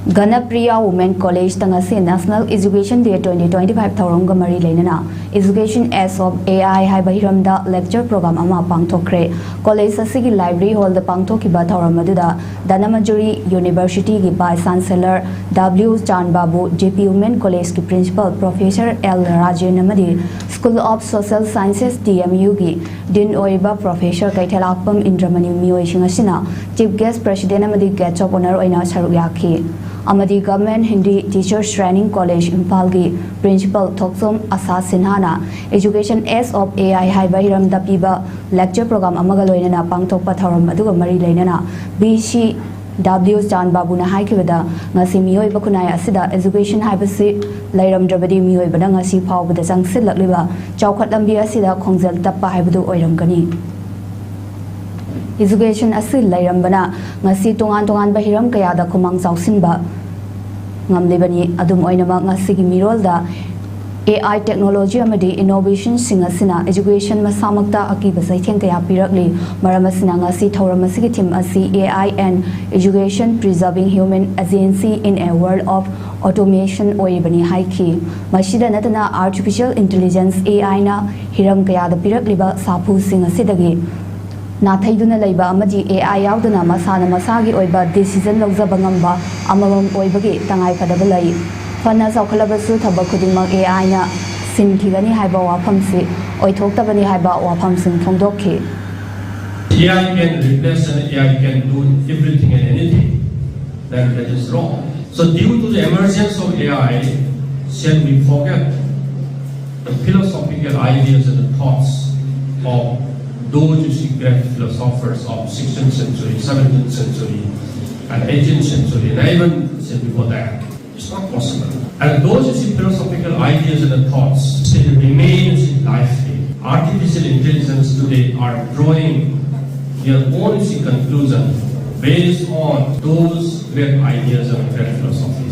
Ghanapriya Women College Tangasi National Education Day 2025 Thauranga Mari Lenana Education as of AI Haibahiramda lecture program ama pangthokhre College Asigi Library Hall the pangthokiba Thauramaduda Danamajuri University gi Vice Chancellor W Chan Babu JP Women College ki Principal Professor L Rajan Amadi School of Social Sciences DMU gi Din Oiba Professor Kaithalakpam Indramani Mioi Singasina Chief Guest President Amadi Guest of Honor Oina Saruyaki Amadi Government Hindi Teachers Training College Impalgi Principal Thoksom Asa Sinhana Education as of AI Haibahiram Dapiba Lecture Program Amagaloina Pangthokpa Thauram Aduga Mari Lainana BC W Chan Babuna Haikivada Ngasi Mioi Bakunai Asida Education Haibasi Lairam Drabadi Mioi Badangasi Pau with the Sangsit Lakliba Chaukat Lambi Asida Kongzel Tapa Haibudu Oiram Gani Education asil lairambana ngasi tongan bahiram kayada kumang sausinba ngamlebani adum oinama ngasi gi mirolda AI technology amadi innovation singasina education masamakta akiba saitheng kaya pirakli maramasina ngasi thauramasi gi team asi AI and education preserving human agency in a world of automation oibani haiki masida natana artificial intelligence AI na hiram kayada pirakliba sapu singasidagi Nathaiduna Laiba Amadi AI Yaudana Masana Masagi Oiba decision Logzaba Ngamba Amamam Oibagi Tangai Padabalai Fana Saukalabasu Tabakudima AI na Sinkigani Haiba Wapamsi Oitoktabani Haiba Wapamsin Tongdoki AI can replace and AI can do everything and anything. That is wrong. So due to the emergence of AI, shall we forget the philosophical ideas and the thoughts of those great philosophers of 16th century, 17th century, and 18th century, and even said before that? It's not possible. And those philosophical ideas and thoughts still remains in life. Artificial intelligence today are drawing their own conclusion based on those great ideas and great philosophy.